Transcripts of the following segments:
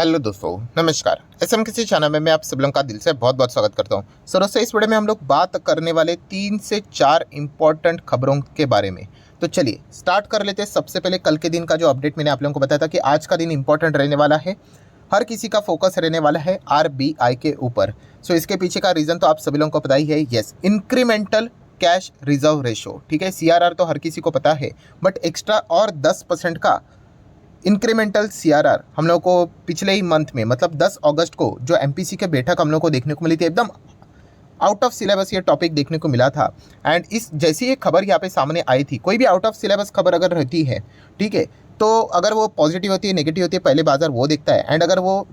Hello दोस्तों, नमस्कार। SM किसी चैनल में मैं आप सब लोगों का दिल से बहुत बहुत स्वागत करता हूं। सर दोस्तों, इस वीडियो में हम लोग बात करने वाले 3 से 4 इंपॉर्टेंट खबरों के बारे में। तो चलिए स्टार्ट कर लेते हैं। सबसे पहले कल के दिन का जो अपडेट मैंने आप लोगों को बताया था कि आज का दिन इंपॉर्टेंट रहने वाला है। हर किसी का फोकस रहने वाला है आरबीआई के ऊपर। सो इसके पीछे का रीज़न तो आप सभी लोगों को पता ही है। Yes, incremental cash reserve ratio, ठीक है, सीआरआर तो हर किसी को पता है, बट एक्स्ट्रा और 10% का इंक्रीमेंटल सीआरआर हम लोग को पिछले ही मंथ में मतलब 10 अगस्त को जो एमपीसी के बैठक हम लोग को देखने को मिली थी, एकदम आउट ऑफ सिलेबस ये टॉपिक देखने को मिला था। एंड इस जैसी ये खबर यहाँ पे सामने आई थी, कोई भी आउट ऑफ सिलेबस खबर अगर रहती है, ठीक है, तो अगर वो पॉजिटिव होती है नेगेटिव होती है, पहले बाजार वो देखता है। एंड अगर वो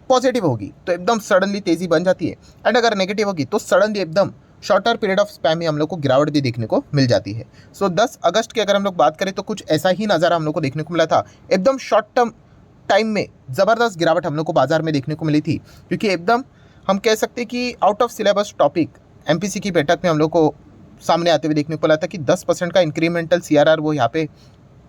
पॉजिटिव होगी तो एकदम सडनली तेज़ी बन जाती है, एंड अगर नेगेटिव होगी तो सडनली एकदम शॉर्टर पीरियड ऑफ स्पैम में हम लोग को गिरावट भी देखने को मिल जाती है। सो 10 अगस्त की अगर हम लोग बात करें तो कुछ ऐसा ही नज़ारा हम लोग को देखने को मिला था। एकदम शॉर्ट टर्म टाइम में ज़बरदस्त गिरावट हम लोग को बाजार में देखने को मिली थी, क्योंकि एकदम हम कह सकते हैं कि out of syllabus topic MPC की बैठक में हम लोग को सामने आते हुए देखने को मिला था कि 10% का इंक्रीमेंटल सीआरआर वो यहाँ पे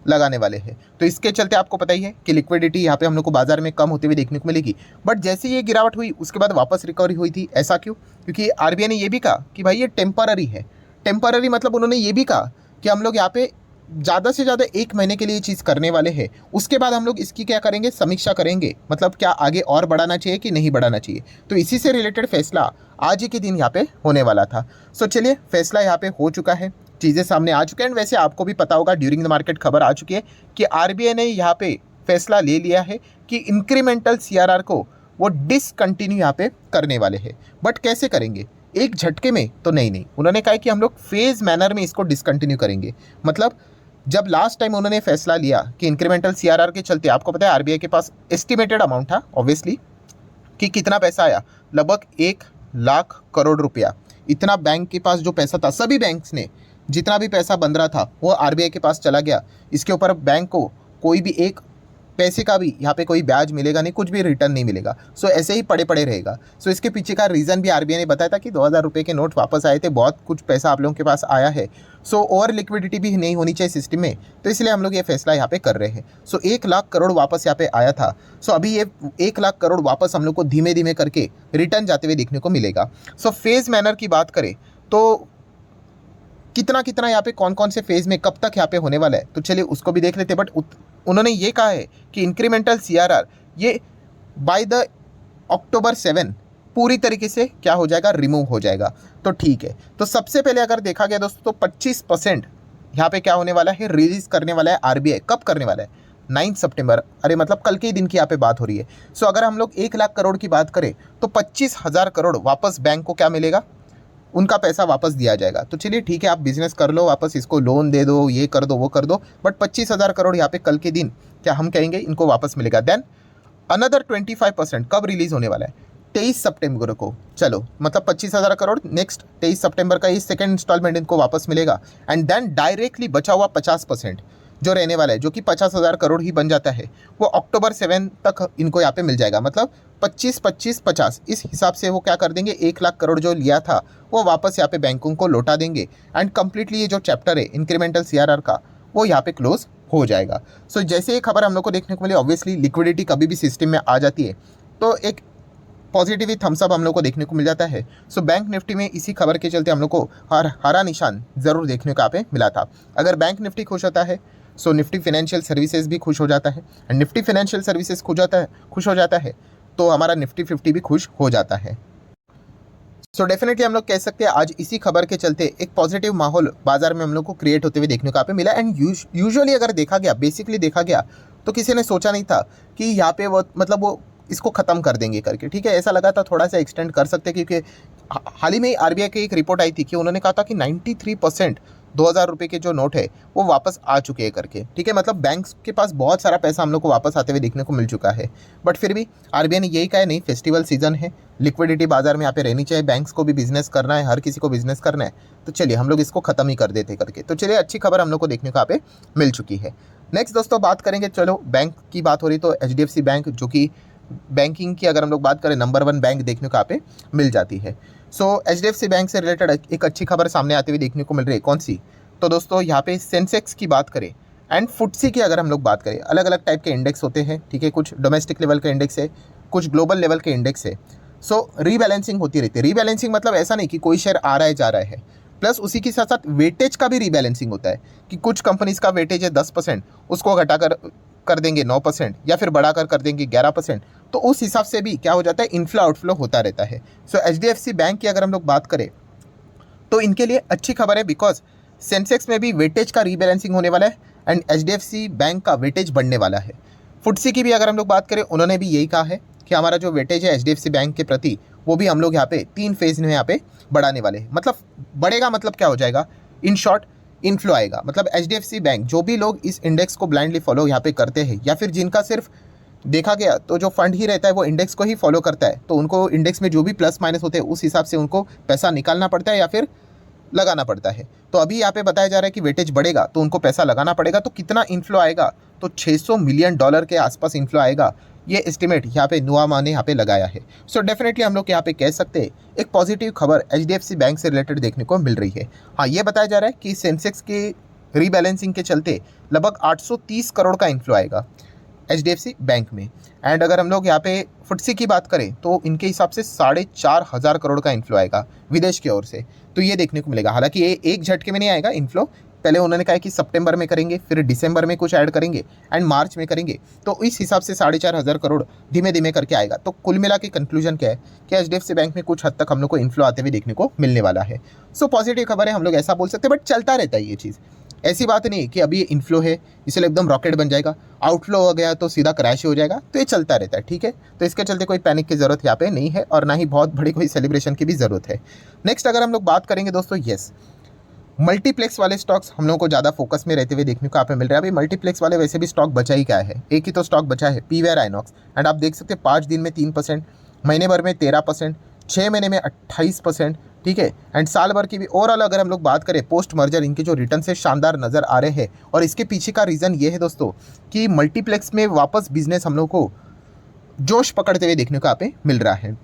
लगाने वाले हैं। तो इसके चलते आपको पता ही है कि लिक्विडिटी यहाँ पे हम लोग को बाजार में कम होते हुए देखने को मिलेगी। बट जैसे ये गिरावट हुई उसके बाद वापस रिकवरी हुई थी। ऐसा क्यों? क्योंकि आरबीआई ने ये भी कहा कि भाई ये टेम्पररी है। टेम्पररी मतलब उन्होंने ये भी कहा कि हम लोग यहाँ पे ज़्यादा से ज़्यादा 1 महीने के लिए ये चीज़ करने वाले हैं। उसके बाद हम लोग इसकी क्या करेंगे, समीक्षा करेंगे, मतलब क्या आगे और बढ़ाना चाहिए कि नहीं बढ़ाना चाहिए। तो इसी से रिलेटेड फैसला आज ही के दिन यहाँ पे होने वाला था। सो चलिए, फैसला यहाँ पे हो चुका है, चीज़ें सामने आ चुके हैं। एंड वैसे आपको भी पता होगा, ड्यूरिंग द मार्केट खबर आ चुकी है कि आरबीआई ने यहाँ पे फैसला ले लिया है कि इंक्रीमेंटल सीआरआर को वो डिसकंटिन्यू यहाँ पे करने वाले हैं। बट कैसे करेंगे? एक झटके में तो नहीं। उन्होंने कहा कि हम लोग फेज मैनर में इसको डिसकंटिन्यू करेंगे। मतलब जब लास्ट टाइम उन्होंने फैसला लिया कि इंक्रीमेंटल सीआरआर के चलते, आपको पता है आरबीआई के पास एस्टिमेटेड अमाउंट था ऑब्वियसली कि कितना पैसा आया, लगभग 1 लाख करोड़ रुपया। इतना बैंक के पास जो पैसा था, सभी बैंक्स ने जितना भी पैसा बन रहा था वो आरबीआई के पास चला गया। इसके ऊपर बैंक को कोई भी एक पैसे का भी यहाँ पे कोई ब्याज मिलेगा नहीं, कुछ भी रिटर्न नहीं मिलेगा। सो ऐसे ही पड़े पड़े रहेगा। सो इसके पीछे का रीज़न भी आरबीआई ने बताया था कि 2000 रुपये के नोट वापस आए थे, बहुत कुछ पैसा आप लोगों के पास आया है। सो ओवर लिक्विडिटी भी नहीं होनी चाहिए सिस्टम में, तो इसलिए हम लोग ये फैसला यहाँ पे कर रहे हैं। सो 1 लाख करोड़ वापस यहाँ पे आया था। सो अभी ये 1 लाख करोड़ वापस हम लोग को धीमे धीमे करके रिटर्न जाते हुए देखने को मिलेगा। सो फेज़ मैनर की बात करें तो कितना कितना यहाँ पे कौन कौन से फेज़ में कब तक यहाँ पे होने वाला है, तो चलिए उसको भी देख लेते हैं। बट उन्होंने ये कहा है कि इंक्रीमेंटल सीआरआर ये बाय द अक्टूबर 7 पूरी तरीके से क्या हो जाएगा, रिमूव हो जाएगा। तो ठीक है, तो सबसे पहले अगर देखा गया दोस्तों तो 25% यहाँ पे क्या होने वाला है, रिलीज करने वाला है आरबीआई। कब करने वाला है? 9 सितंबर। अरे मतलब कल के ही दिन की यहाँ पे बात हो रही है। सो अगर हम लोग 1 लाख करोड़ की बात करें तो 25,000 करोड़ वापस बैंक को क्या मिलेगा, उनका पैसा वापस दिया जाएगा। तो चलिए ठीक है, आप बिजनेस कर लो, वापस इसको लोन दे दो, ये कर दो वो कर दो, बट 25,000 करोड़ यहाँ पे कल के दिन क्या हम कहेंगे इनको वापस मिलेगा। देन अनदर 25% कब रिलीज होने वाला है? 23 सितंबर को। चलो मतलब 25,000 करोड़ नेक्स्ट 23 सितंबर का ये सेकेंड इंस्टॉलमेंट इनको वापस मिलेगा। एंड देन डायरेक्टली बचा हुआ 50% जो रहने वाला है, जो कि 50,000 करोड़ ही बन जाता है, वो अक्टूबर 7 तक इनको यहाँ पे मिल जाएगा। मतलब 25 25 50 इस हिसाब से वो क्या कर देंगे, 1 लाख करोड़ जो लिया था वो वापस यहाँ पे बैंकों को लौटा देंगे। एंड कंप्लीटली ये जो चैप्टर है इंक्रीमेंटल सीआरआर का वो यहाँ पे क्लोज हो जाएगा। सो जैसे ये खबर हम लोग को देखने को मिली, ऑब्वियसली लिक्विडिटी कभी भी सिस्टम में आ जाती है तो एक पॉजिटिव थम्सअप हम लोग को देखने को मिल जाता है। सो बैंक निफ्टी में इसी खबर के चलते हम लोग को हरा निशान ज़रूर देखने को यहाँ पे मिला था। अगर बैंक निफ्टी खुश होता है सो निफ्टी फाइनेंशियल सर्विसेज भी खुश हो जाता है, एंड निफ्टी फाइनेंशियल सर्विसेज खुश हो जाता है तो हमारा निफ्टी 50 भी खुश हो जाता है। सो डेफिनेटली हम लोग कह सकते हैं आज इसी खबर के चलते एक पॉजिटिव माहौल बाजार में हम लोग को क्रिएट होते हुए देखने को यहाँ पे मिला। एंड यूजुअली अगर देखा गया, बेसिकली देखा गया तो किसी ने सोचा नहीं था कि यहाँ पे वो मतलब वो इसको ख़त्म कर देंगे करके, ठीक है। ऐसा लगा था थोड़ा सा एक्सटेंड कर सकते, क्योंकि हाल ही में आरबीआई की एक रिपोर्ट आई थी कि उन्होंने कहा था कि 93% 2000 रुपये के जो नोट है वो वापस आ चुके हैं करके, ठीक है। मतलब बैंक्स के पास बहुत सारा पैसा हम लोग को वापस आते हुए देखने को मिल चुका है। बट फिर भी आरबीआई ने यही कहा है, नहीं फेस्टिवल सीजन है, लिक्विडिटी बाजार में यहाँ पे रहनी चाहिए, बैंक्स को भी बिजनेस करना है, हर किसी को बिजनेस करना है, तो चलिए हम लोग इसको ख़त्म ही कर देते करके। तो चलिए अच्छी खबर हम लोग को देखने को यहाँ पे मिल चुकी है। नेक्स्ट दोस्तों बात करेंगे, चलो बैंक की बात हो रही तो एचडीएफसी बैंक, जो कि बैंकिंग की अगर हम लोग बात करें नंबर 1 बैंक देखने को यहाँ पे मिल जाती है। सो एचडीएफसी बैंक से रिलेटेड एक अच्छी खबर सामने आती हुई देखने को मिल रही है। कौन सी? तो दोस्तों यहाँ पे सेंसेक्स की बात करें एंड फुटसी की अगर हम लोग बात करें, अलग अलग टाइप के इंडेक्स होते हैं, ठीक है, कुछ डोमेस्टिक लेवल का इंडेक्स है, कुछ ग्लोबल लेवल के इंडेक्स है। सो रीबैलेंसिंग होती रहती है। रीबैलेंसिंग मतलब ऐसा नहीं कि कोई शेयर आ रहा है जा रहा है, प्लस उसी के साथ साथ वेटेज का भी रीबैलेंसिंग होता है कि कुछ कंपनीज का वेटेज है 10%, उसको घटाकर कर देंगे 9% या फिर बढ़ाकर कर देंगे 11%। तो उस हिसाब से भी क्या हो जाता है, इनफ्लो आउटफ्लो होता रहता है। सो HDFC बैंक की अगर हम लोग बात करें तो इनके लिए अच्छी खबर है, बिकॉज सेंसेक्स में भी वेटेज का रीबैलेंसिंग होने वाला है एंड HDFC बैंक का वेटेज बढ़ने वाला है। फुटसी की भी अगर हम लोग बात करें, उन्होंने भी यही कहा है कि हमारा जो वेटेज है HDFC बैंक के प्रति, वो भी हम लोग यहाँ पे 3 फेज में यहाँ पे बढ़ाने वाले हैं। मतलब बढ़ेगा मतलब क्या हो जाएगा, इन शॉर्ट इनफ्लो आएगा। मतलब HDFC बैंक, जो भी लोग इस इंडेक्स को ब्लाइंडली फॉलो यहाँ पे करते हैं, या फिर जिनका सिर्फ देखा गया तो जो फंड ही रहता है वो इंडेक्स को ही फॉलो करता है, तो उनको इंडेक्स में जो भी प्लस माइनस होते हैं उस हिसाब से उनको पैसा निकालना पड़ता है या फिर लगाना पड़ता है। तो अभी यहाँ पे बताया जा रहा है कि वेटेज बढ़ेगा तो उनको पैसा लगाना पड़ेगा। तो कितना इन्फ्लो आएगा, तो $600 मिलियन के आसपास इन्फ्लो आएगा, ये एस्टिमेट यहाँ पे नुआमा ने यहाँ पे लगाया है। सो डेफिनेटली हम लोग यहाँ पे कह सकते हैं एक पॉजिटिव खबर HDFC बैंक से रिलेटेड देखने को मिल रही है। हाँ, ये बताया जा रहा है कि सेंसेक्स के रीबैलेंसिंग के चलते लगभग 830 करोड़ का इन्फ्लो आएगा HDFC बैंक में। एंड अगर हम लोग यहाँ पे फुटसी की बात करें तो इनके हिसाब से 4,500 करोड़ का इन्फ्लो आएगा विदेश की ओर से। तो ये देखने को मिलेगा। हालांकि ये एक झटके में नहीं आएगा इन्फ्लो, पहले उन्होंने कहा कि सितंबर में करेंगे, फिर दिसंबर में कुछ ऐड करेंगे एंड मार्च में करेंगे। तो इस हिसाब से 4,500 करोड़ धीमे धीमे करके आएगा। तो कुल मिला के कंक्लूजन क्या है कि HDFC बैंक में कुछ हद तक हम लोग को इन्फ्लो आते हुए देखने को मिलने वाला है। सो पॉजिटिव खबर है, हम लोग ऐसा बोल सकते हैं, बट चलता रहता है ये चीज़। ऐसी बात नहीं है कि अभी ये इन्फ्लो है इसलिए एकदम रॉकेट बन जाएगा, आउटफ्लो हो गया तो सीधा क्रैश हो जाएगा। तो ये चलता रहता है, ठीक है। तो इसके चलते कोई पैनिक की ज़रूरत यहाँ पे नहीं है और ना ही बहुत बड़ी कोई सेलिब्रेशन की भी ज़रूरत है। नेक्स्ट अगर हम लोग बात करेंगे दोस्तों, यस, मल्टीप्लेक्स वाले स्टॉक्स हम लोगों को ज़्यादा फोकस में रहते हुए देखने को यहाँ पे मिल रहा है। अभी मल्टीप्लेक्स वाले वैसे भी स्टॉक बचा ही क्या है, एक ही तो स्टॉक बचा है, PVR आइनॉक्स। एंड आप देख सकते हैं 5 दिन में 3%, महीने भर में 13%, 6 महीने में 28%, ठीक है। एंड साल भर की भी ओवरऑल अगर हम लोग बात करें पोस्ट मर्जर, इनके जो रिटर्न से शानदार नज़र आ रहे हैं। और इसके पीछे का रीज़न ये है दोस्तों कि मल्टीप्लेक्स में वापस बिजनेस हम लोग को जोश पकड़ते हुए देखने को यहाँ पे मिल रहा है।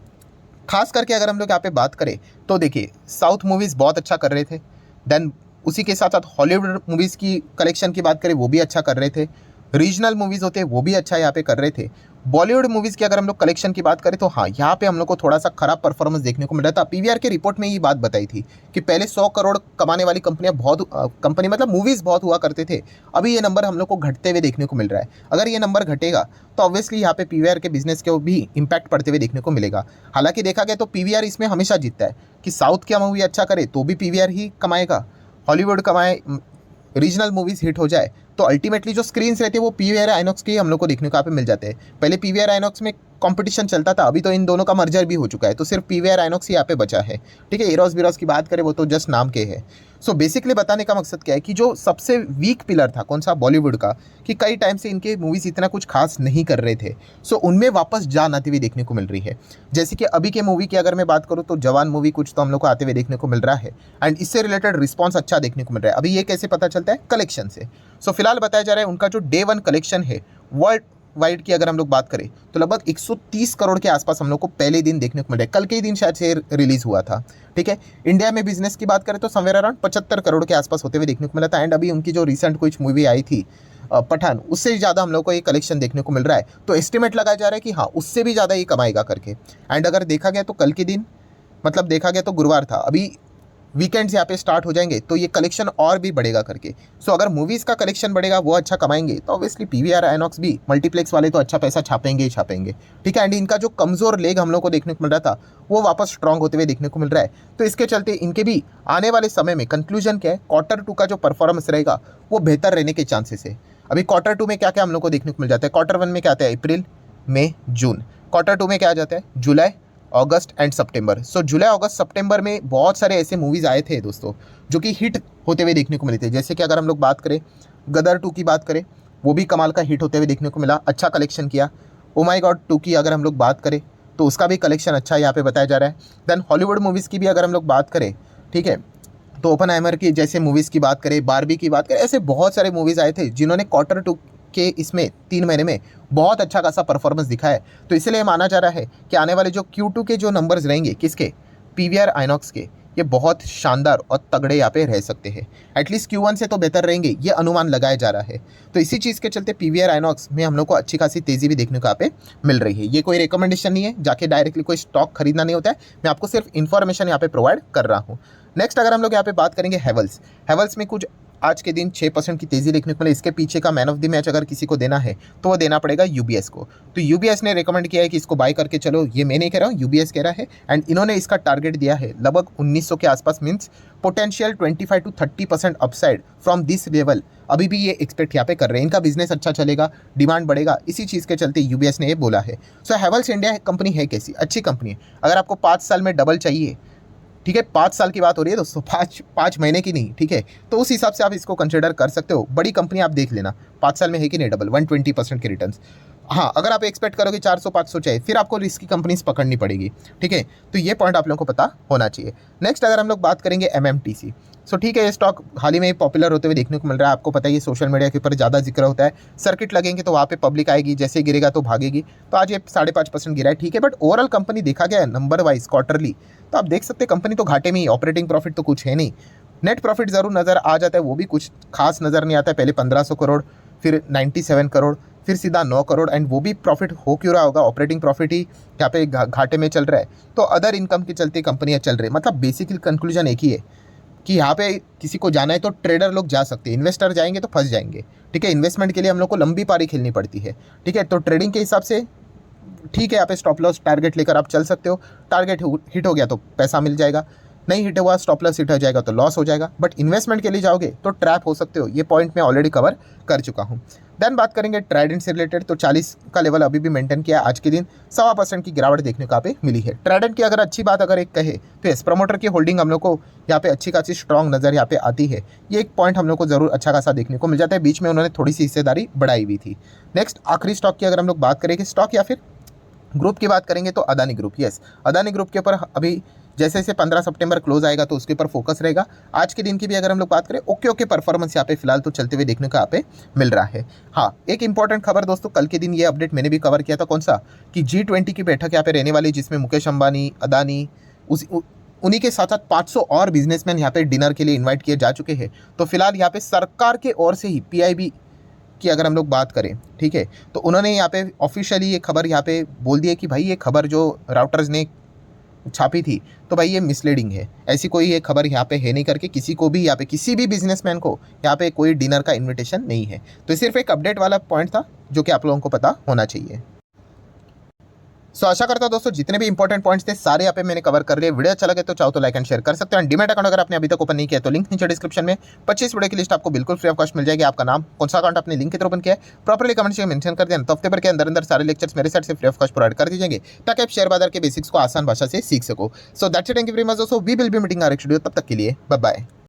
खास करके अगर हम लोग यहाँ पे बात करें तो देखिए, साउथ मूवीज़ बहुत अच्छा कर रहे थे, देन उसी के साथ साथ हॉलीवुड मूवीज़ की कलेक्शन की बात करें वो भी अच्छा कर रहे थे, रीजनल मूवीज़ होते हैं वो भी अच्छा यहाँ पे कर रहे थे। बॉलीवुड मूवीज़ की अगर हम लोग कलेक्शन की बात करें तो हाँ, यहाँ पे हम लोग को थोड़ा सा खराब परफॉर्मेंस देखने को मिल रहा था। PVR के रिपोर्ट में ये बात बताई थी कि पहले 100 करोड़ कमाने वाली कंपनियाँ कंपनी मतलब मूवीज़ बहुत हुआ करते थे, अभी ये नंबर हम लोग को घटते हुए देखने को मिल रहा है। अगर ये नंबर घटेगा तो ऑब्वियसली यहाँ पे PVR के बिजनेस के भी इम्पैक्ट पड़ते हुए देखने को मिलेगा। हालांकि देखा गया तो PVR इसमें हमेशा जीतता है कि साउथ की मूवी अच्छा करे तो भी PVR ही कमाएगा, हॉलीवुड कमाए, रीजनल मूवीज़ हिट हो जाए तो अल्टीमेटली जो स्क्रीन्स रहती है वो PVR आइनॉक्स के हम लोग को देखने को यहाँ पे मिल जाते हैं। पहले PVR आइनॉक्स में कंपटीशन चलता था, अभी तो इन दोनों का मर्जर भी हो चुका है, तो सिर्फ PVR आइनॉक्स ही यहाँ पे बचा है, ठीक है। एरोस बिरोस की बात करें वो तो जस्ट नाम के है। सो बेसिकली बताने का मकसद क्या है कि जो सबसे वीक पिलर था कौन सा, बॉलीवुड का, कि कई टाइम से इनके मूवीज़ इतना कुछ खास नहीं कर रहे थे, सो उनमें वापस जान आती हुई देखने को मिल रही है। जैसे कि अभी के मूवी की अगर मैं बात करूँ तो जवान मूवी कुछ तो हम लोग को आते हुए देखने को मिल रहा है एंड इससे रिलेटेड रिस्पॉन्स अच्छा देखने को मिल रहा है। अभी ये कैसे पता चलता है, कलेक्शन से। सो फिलहाल बताया जा रहा है उनका जो Day 1 कलेक्शन है वर्ल्ड वाइड की अगर हम लोग बात करें तो लगभग 130 करोड़ के आसपास हम लोग को पहले दिन देखने को मिल रहा है। कल के ही दिन शायद से रिलीज हुआ था, ठीक है। इंडिया में बिजनेस की बात करें तो समवेयर अराउंड 75 करोड़ के आसपास होते हुए देखने को मिला था। एंड अभी उनकी जो रिसेंट कुछ मूवी आई थी पठान, उससे ज़्यादा हम लोग को ये कलेक्शन देखने को मिल रहा है। तो एस्टिमेट लगाया जा रहा है कि हाँ, उससे भी ज़्यादा ये कमाएगा करके। एंड अगर देखा गया तो कल के दिन मतलब देखा गया तो गुरुवार था, अभी वीकेंड्स यहाँ पे स्टार्ट हो जाएंगे तो ये कलेक्शन और भी बढ़ेगा करके। सो अगर मूवीज़ का कलेक्शन बढ़ेगा, वो अच्छा कमाएंगे, तो ऑब्वियसली PVR आइनॉक्स भी, मल्टीप्लेक्स वाले तो अच्छा पैसा छापेंगे ही छापेंगे, ठीक है। एंड इनका जो कमज़ोर लेग हम लोग को देखने को मिल रहा था वो वापस स्ट्रॉन्ग होते हुए देखने को मिल रहा है। तो इसके चलते इनके भी आने वाले समय में कंक्लूजन क्या है, Q2 का जो परफॉर्मेंस रहेगा वो बेहतर रहने के चांसेस है। अभी Q2 में क्या क्या हम लोग को देखने को मिल जाता है, Q1 में क्या आता है, अप्रैल, मई, जून। Q2 में क्या आ जाता है, जुलाई, अगस्त एंड सितंबर। सो जुलाई, अगस्त, सितंबर में बहुत सारे ऐसे मूवीज़ आए थे दोस्तों जो कि हिट होते हुए देखने को मिले थे। जैसे कि अगर हम लोग बात करें गदर 2 की बात करें, वो भी कमाल का हिट होते हुए देखने को मिला, अच्छा कलेक्शन किया। ओ माय गॉड 2 की अगर हम लोग बात करें तो उसका भी कलेक्शन अच्छा यहाँ पे बताया जा रहा है। देन हॉलीवुड मूवीज़ की भी अगर हम लोग बात करें, ठीक है, तो ओपनहाइमर की जैसे मूवीज़ की बात करें, बारबी की बात करें, ऐसे बहुत सारे मूवीज़ आए थे जिन्होंने Q2 के इसमें 3 महीने में बहुत अच्छा खासा परफॉर्मेंस दिखाया है। तो इसलिए माना जा रहा है कि आने वाले जो Q2 के जो नंबर्स रहेंगे किसके, PVR आइनॉक्स के, ये बहुत शानदार और तगड़े यहाँ पे रह सकते हैं। एटलीस्ट Q1 से तो बेहतर रहेंगे, ये अनुमान लगाया जा रहा है। तो इसी चीज़ के चलते पीवीआर आइनॉक्स में हम लोग को अच्छी खासी तेज़ी भी देखने को यहाँ पे मिल रही है। ये कोई रिकमेंडेशन नहीं है, जाके डायरेक्टली कोई स्टॉक खरीदना नहीं होता है, मैं आपको सिर्फ इन्फॉर्मेशन यहाँ पे प्रोवाइड कर रहा हूँ। नेक्स्ट अगर हम लोग यहाँ पे बात करेंगे हैवेल्स में कुछ आज के दिन 6% की तेज़ी देखने को मिली। इसके पीछे का मैन ऑफ द मैच अगर किसी को देना है तो वो देना पड़ेगा यूबीएस को। तो यूबीएस ने रिकमेंड किया है कि इसको बाय करके चलो, ये मैं नहीं कह रहा हूँ, यूबीएस कह रहा है। एंड इन्होंने इसका टारगेट दिया है लगभग 1900 के आसपास, means potential 25 to 30% upside from this level अभी भी ये एक्सपेक्ट यहाँ पे कर रहे हैं। इनका बिजनेस अच्छा चलेगा, डिमांड बढ़ेगा, इसी चीज़ के चलते यूबीएस ने ये बोला है। सो हैवेल्स इंडिया कंपनी है कैसी, अच्छी कंपनी है। अगर आपको 5 साल में डबल चाहिए, ठीक है, 5 साल की बात हो रही है दोस्तों, 5 महीने की नहीं, ठीक है, तो उस हिसाब से आप इसको कंसिडर कर सकते हो। बड़ी कंपनी आप देख लेना 5 साल में है कि नहीं डबल, 120% के रिटर्न्स। हाँ, अगर आप एक्सपेक्ट करोगे 400-500 चाहिए, फिर आपको रिस्की कंपनीज पकड़नी पड़ेगी, ठीक है। तो ये पॉइंट आप लोगों को पता होना चाहिए। नेक्स्ट अगर हम लोग बात करेंगे एमएमटीसी, सो ठीक है, ये स्टॉक हाल ही में पॉपुलर होते हुए देखने को मिल रहा है। आपको पता है ये सोशल मीडिया के ऊपर ज़्यादा जिक्र होता है, सर्किट लगेंगे तो वहाँ पे पब्लिक आएगी, जैसे गिरेगा तो भागेगी। तो आज ये 5.5% गिरा है, ठीक है, बट ओवरऑल कंपनी देखा गया है नंबर वाइज क्वार्टरली, तो आप देख सकते हैं कंपनी तो घाटे में ही, ऑपरेटिंग प्रॉफिट तो कुछ है नहीं। नेट प्रॉफिट ज़रूर नज़र आ जाता है, वो भी कुछ खास नज़र नहीं आता है। पहले 1500 करोड़, फिर 97 करोड़, फिर सीधा 9 करोड़, एंड वो भी प्रॉफिट हो क्यों रहा होगा, ऑपरेटिंग प्रॉफिट ही यहाँ पे घाटे में चल रहा है। तो अदर इनकम के चलते कंपनियाँ चल रही है। मतलब बेसिकली कंक्लूजन एक ही है कि यहाँ पे किसी को जाना है तो ट्रेडर लोग जा सकते हैं, इन्वेस्टर जाएंगे तो फंस जाएंगे, ठीक है। इन्वेस्टमेंट के लिए हम लोग को लंबी पारी खेलनी पड़ती है, ठीक है। तो ट्रेडिंग के हिसाब से ठीक है, यहाँ पे स्टॉप लॉस टारगेट लेकर आप चल सकते हो। टारगेट हिट हो गया तो पैसा मिल जाएगा, नहीं हिट हुआ, स्टॉप लॉस हिट हो जाएगा तो लॉस हो जाएगा। बट इन्वेस्टमेंट के लिए जाओगे तो ट्रैप हो सकते हो, ये पॉइंट मैं ऑलरेडी कवर कर चुका हूँ। देन बात करेंगे ट्राइडेंट से रिलेटेड, तो 40 का लेवल अभी भी मेंटेन किया। आज के दिन 1.25% की गिरावट देखने को यहाँ पे मिली है। ट्राइडेंट की अगर अच्छी बात अगर एक कहे तो इस प्रमोटर की होल्डिंग हम लोग को यहाँ पे अच्छी खासी स्ट्रॉन्ग नज़र यहाँ पे आती है। ये एक पॉइंट हम लोग को जरूर अच्छा खासा देखने को मिल जाता है। बीच में उन्होंने थोड़ी सी हिस्सेदारी बढ़ाई हुई थी। नेक्स्ट आखिरी स्टॉक की अगर हम लोग बात करेंगे, स्टॉक या फिर ग्रुप की बात करेंगे तो Adani group. Yes, Adani group के ऊपर अभी जैसे जैसे 15 सितंबर क्लोज आएगा तो उसके ऊपर फोकस रहेगा। आज के दिन की भी अगर हम लोग बात करें, ओके परफॉर्मेंस यहाँ पे फिलहाल तो चलते हुए देखने को यहाँ पे मिल रहा है। हाँ, एक इंपॉर्टेंट खबर दोस्तों, कल के दिन ये अपडेट मैंने भी कवर किया था। कौन सा, कि G20 की बैठक यहाँ पे रहने वाली, जिसमें मुकेश अंबानी, अदानी, उन्हीं के साथ साथ 500 और बिजनेसमैन यहाँ पे डिनर के लिए इन्वाइट किए जा चुके हैं। तो फिलहाल यहाँ पे सरकार के ओर से ही PIB की अगर हम लोग बात करें, ठीक है, तो उन्होंने यहाँ पे ऑफिशियली ये खबर यहाँ पे बोल दी है कि भाई ये खबर जो राउटर्स ने छापी थी तो भाई ये मिसलीडिंग है, ऐसी कोई ये खबर यहाँ पे है नहीं करके किसी को भी यहाँ पे किसी भी बिजनेसमैन को यहाँ पे कोई डिनर का इन्विटेशन नहीं है। तो ये सिर्फ एक अपडेट वाला पॉइंट था जो कि आप लोगों को पता होना चाहिए। सो आशा करता हूं दोस्तों जितने भी इंपॉर्टेंट पॉइंट्स थे सारे यहाँ पे मैंने कवर कर लिए। वीडियो अच्छा लगे तो चाहो तो लाइक एंड शेयर कर सकते हो। डीमैट अकाउंट अगर आपने अभी तक ओपन नहीं किया तो लिंक नीचे डिस्क्रिप्शन में 25 वीडियो की लिस्ट आपको बिल्कुल फ्री ऑफ कॉस्ट मिल जाएगी। आपका नाम, कौन सा अकाउंट आपने लिंक के थ्रू ओपन किया है, प्रॉपर्ली कमेंट में मेंशन कर देना। तो हफ्ते भर के अंदर अंदर सारे लेक्चर्स मेरे साइड से फ्री ऑफ कॉस्ट प्रोवाइड कर दीजिएंगे ताकि आप शेयर बाजार के बेसिक्स को आसान भाषा से सीख सको। So that's it, thank you very much दोस्तों, we will be meeting our next video. तब तक के लिए बाय बाय।